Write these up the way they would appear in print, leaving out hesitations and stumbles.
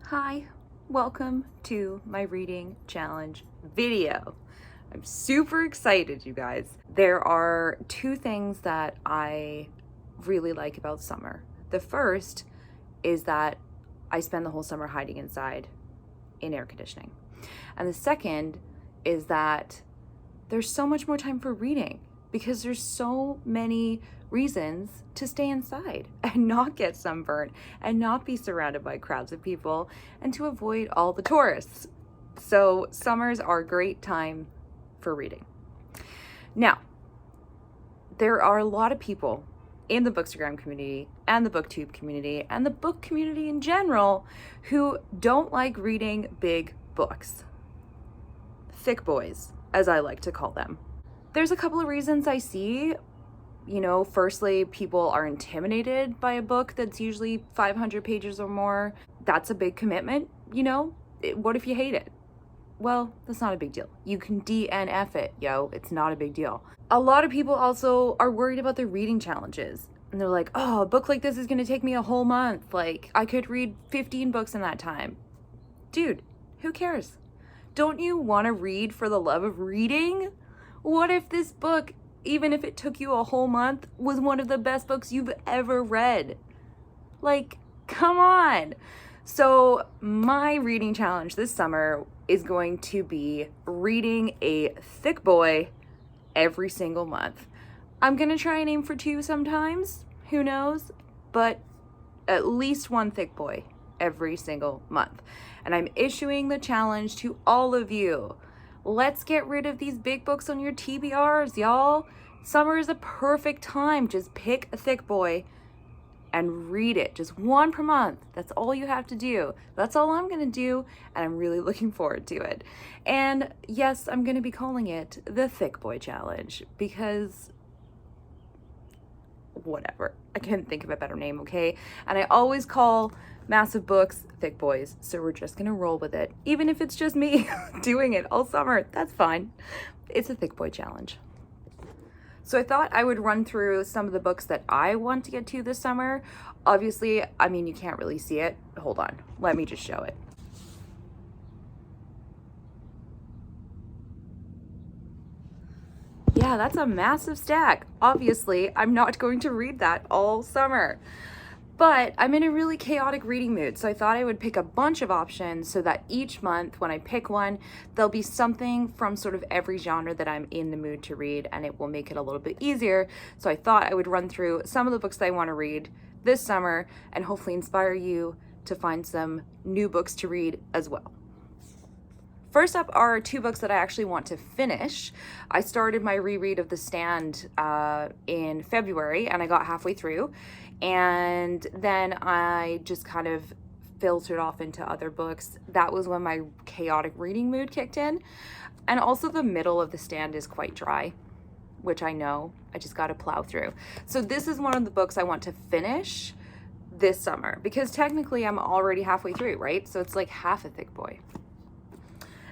Hi, welcome to my reading challenge video. I'm super excited, you guys. There are two things that I really like about summer. The first is that I spend the whole summer hiding inside in air conditioning. And the second is that there's so much more time for reading because there's so many reasons to stay inside and not get sunburned and not be surrounded by crowds of people and to avoid all the tourists. So summers are a great time for reading. Now, there are a lot of people in the Bookstagram community and the BookTube community and the book community in general who don't like reading big books. Thick boys, as I like to call them. There's a couple of reasons I see. Firstly, people are intimidated by a book that's usually 500 pages or more. That's a big commitment, What if you hate it? Well, that's not a big deal. You can DNF it, It's not a big deal. A lot of people also are worried about their reading challenges. And they're like, oh, a book like this is going to take me a whole month. Like, I could read 15 books in that time. Dude, who cares? Don't you want to read for the love of reading? What if this book, even if it took you a whole month, was one of the best books you've ever read? Like, come on. So my reading challenge this summer is going to be reading a thick boy every single month. I'm going to try and aim for 2 sometimes, who knows, but at least 1 thick boy every single month. And I'm issuing the challenge to all of you. Let's get rid of these big books on your TBRs, y'all. Summer is a perfect time. Just pick a thick boy and read it. Just 1 per month. That's all you have to do. That's all I'm gonna do, and I'm really looking forward to it. And yes, I'm gonna be calling it the Thick Boy Challenge because whatever. I couldn't think of a better name, okay? And I always call massive books thick boys, so we're just gonna roll with it. Even if it's just me doing it all summer, that's fine. It's a thick boy challenge. So I thought I would run through some of the books that I want to get to this summer. Obviously, you can't really see it. Hold on, let me just show it. Yeah, that's a massive stack. Obviously, I'm not going to read that all summer. But I'm in a really chaotic reading mood, so I thought I would pick a bunch of options so that each month when I pick one, there'll be something from sort of every genre that I'm in the mood to read, and it will make it a little bit easier. So I thought I would run through some of the books that I want to read this summer and hopefully inspire you to find some new books to read as well. First up are 2 books that I actually want to finish. I started my reread of The Stand in February, and I got halfway through. And then I just kind of filtered off into other books. That was when my chaotic reading mood kicked in. And also the middle of The Stand is quite dry, which I know. I just got to plow through. So this is one of the books I want to finish this summer because technically I'm already halfway through, right? So it's like half a thick boy.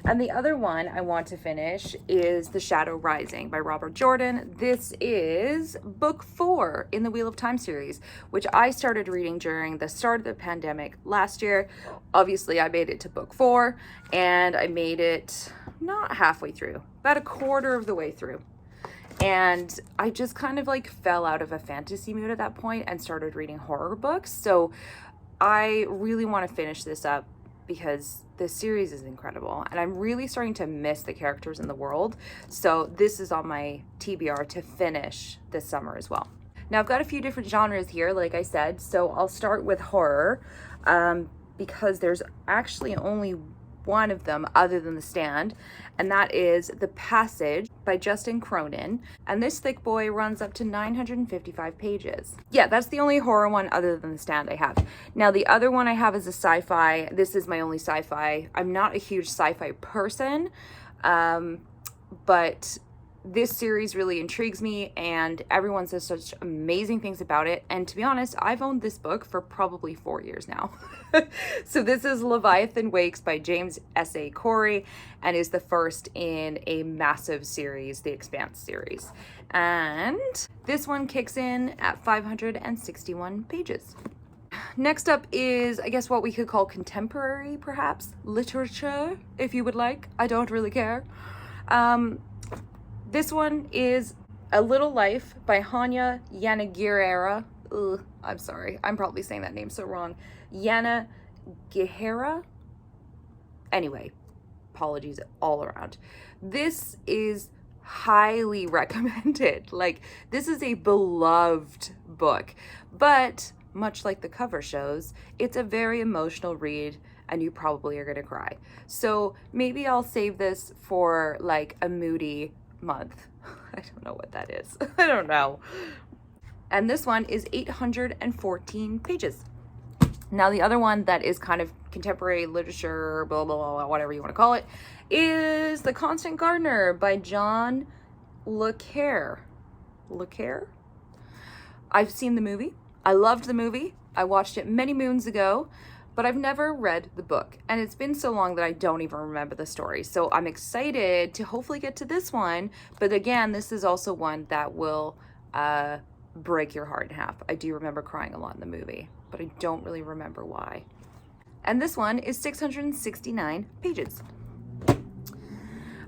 And the other one I want to finish is The Shadow Rising by Robert Jordan. This is book 4 in the Wheel of Time series, which I started reading during the start of the pandemic last year. Obviously, I made it to book 4, and I made it not halfway through, about a quarter of the way through. And I just kind of fell out of a fantasy mood at that point and started reading horror books. So I really want to finish this up because this series is incredible and I'm really starting to miss the characters in the world. So this is on my TBR to finish this summer as well. Now I've got a few different genres here, like I said, so I'll start with horror because there's actually only one of them other than The Stand, and that is The Passage by Justin Cronin. And this thick boy runs up to 955 pages. Yeah, that's the only horror one other than The Stand I have. Now the other one I have is a sci-fi. This is my only sci-fi. I'm not a huge sci-fi person, but this series really intrigues me and everyone says such amazing things about it. And to be honest, I've owned this book for probably 4 years now. So this is Leviathan Wakes by James S.A. Corey and is the first in a massive series, the Expanse series. And this one kicks in at 561 pages. next up is, I guess, what we could call contemporary, perhaps, literature, if you would like. I don't really care. This one is A Little Life by Hanya Yanagihara. I'm sorry, I'm probably saying that name so wrong. Yanagihara? Anyway, apologies all around. This is highly recommended. Like, this is a beloved book, but much like the cover shows, it's a very emotional read and you probably are gonna cry. So maybe I'll save this for like a moody month. I don't know what that is. I don't know. And this one is 814 pages. Now, the other one that is kind of contemporary literature, blah, blah, blah, whatever you want to call it, is The Constant Gardener by John Le Carre. Le Carre? I've seen the movie. I loved the movie. I watched it many moons ago, but I've never read the book. And it's been so long that I don't even remember the story. So I'm excited to hopefully get to this one. But again, this is also one that will break your heart in half. I do remember crying a lot in the movie, but I don't really remember why. And this one is 669 pages.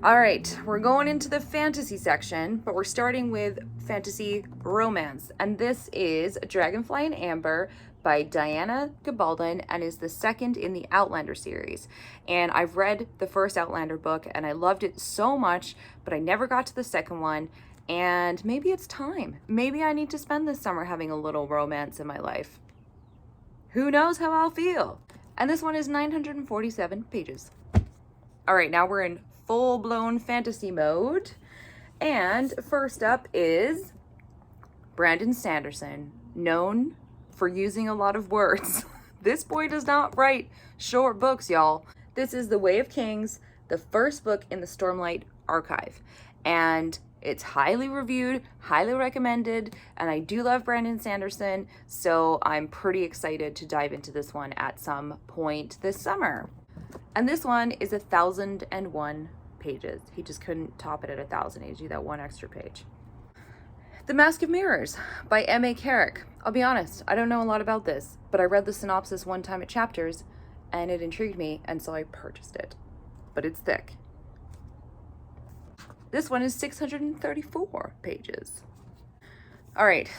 All right, we're going into the fantasy section, but we're starting with fantasy romance. And this is Dragonfly in Amber by Diana Gabaldon and is the second in the Outlander series. And I've read the first Outlander book and I loved it so much, but I never got to the second one. And maybe it's time. Maybe I need to spend this summer having a little romance in my life. Who knows how I'll feel? And this one is 947 pages. All right, now we're in full-blown fantasy mode. And first up is Brandon Sanderson, known for using a lot of words. This boy does not write short books, y'all. This is The Way of Kings, the first book in the Stormlight archive. And it's highly reviewed, highly recommended, and I do love Brandon Sanderson, so I'm pretty excited to dive into this one at some point this summer. And this one is 1,001 pages. He just couldn't top it at 1,000. He had to do that one extra page. The Mask of Mirrors by M.A. Carrick. I'll be honest, I don't know a lot about this, but I read the synopsis one time at Chapters, and it intrigued me, and so I purchased it. But it's thick. This one is 634 pages. All right,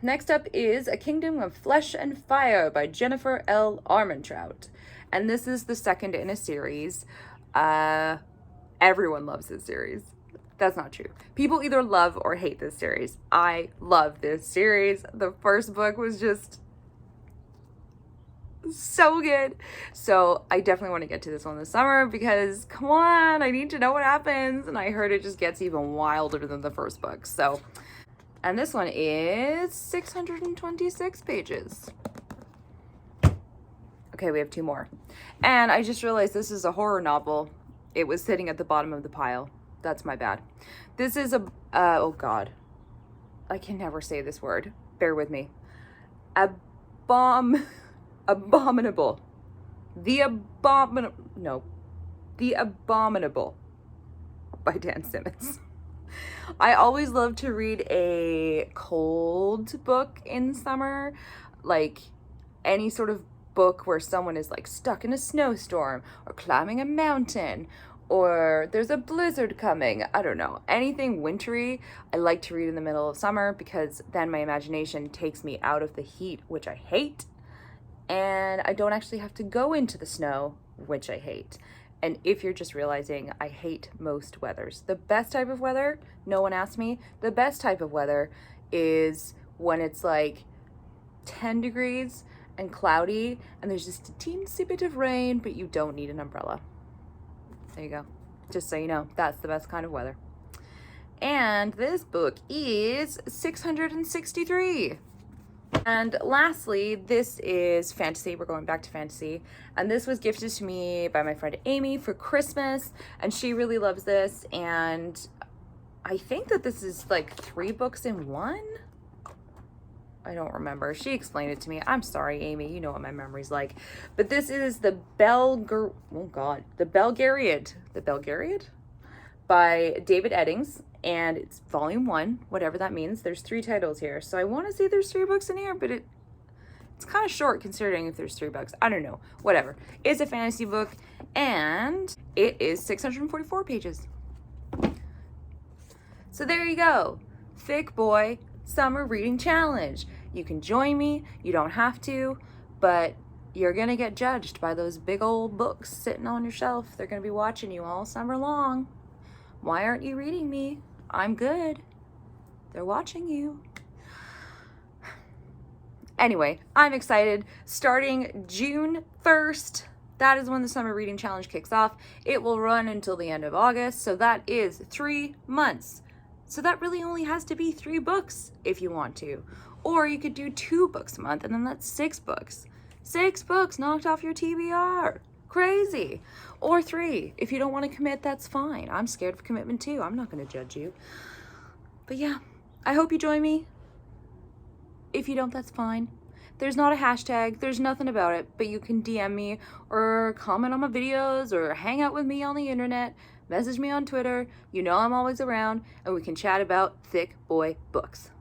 next up is A Kingdom of Flesh and Fire by Jennifer L. Armentrout. And this is the second in a series. Everyone loves this series. That's not true. People either love or hate this series. I love this series. The first book was just so good. So I definitely want to get to this one this summer because come on, I need to know what happens. And I heard it just gets even wilder than the first book. So, and this one is 626 pages. Okay, we have two more. And I just realized this is a horror novel. It was sitting at the bottom of the pile. That's my bad. This is oh God. I can never say this word. Bear with me. Abominable. The Abominable by Dan Simmons. I always love to read a cold book in summer, like any sort of book where someone is like stuck in a snowstorm or climbing a mountain or there's a blizzard coming. I don't know, anything wintry. I like to read in the middle of summer because then my imagination takes me out of the heat, which I hate, and I don't actually have to go into the snow, which I hate. And if you're just realizing, I hate most weathers. The best type of weather, no one asked me, the best type of weather is when it's like 10 degrees and cloudy and there's just a teensy bit of rain, but you don't need an umbrella. There you go. Just so you know, that's the best kind of weather. And this book is 663. And lastly, this is fantasy. We're going back to fantasy. And this was gifted to me by my friend Amy for Christmas. And she really loves this. And I think that this is like 3 books in one. I don't remember. She explained it to me. I'm sorry, Amy. You know what my memory's like. But this is the Belgariad by David Eddings. And it's volume 1, whatever that means. There's 3 titles here. So I want to say there's 3 books in here, but It's kind of short considering if there's 3 books. I don't know. Whatever. It's a fantasy book, and it is 644 pages. So there you go. Thick Boy Summer Reading Challenge. You can join me. You don't have to, but you're going to get judged by those big old books sitting on your shelf. They're going to be watching you all summer long. Why aren't you reading me? I'm good. They're watching you. Anyway, I'm excited. Starting June 1st, that is when the Summer Reading Challenge kicks off. It will run until the end of August, so that is 3 months. So that really only has to be 3 books if you want to. Or you could do 2 books a month, and then that's 6 books. 6 books knocked off your TBR. Crazy. Or 3. If you don't want to commit, that's fine. I'm scared of commitment too. I'm not going to judge you. But yeah, I hope you join me. If you don't, that's fine. There's not a hashtag. There's nothing about it. But you can DM me or comment on my videos or hang out with me on the internet. Message me on Twitter. You know I'm always around. And we can chat about thick boy books.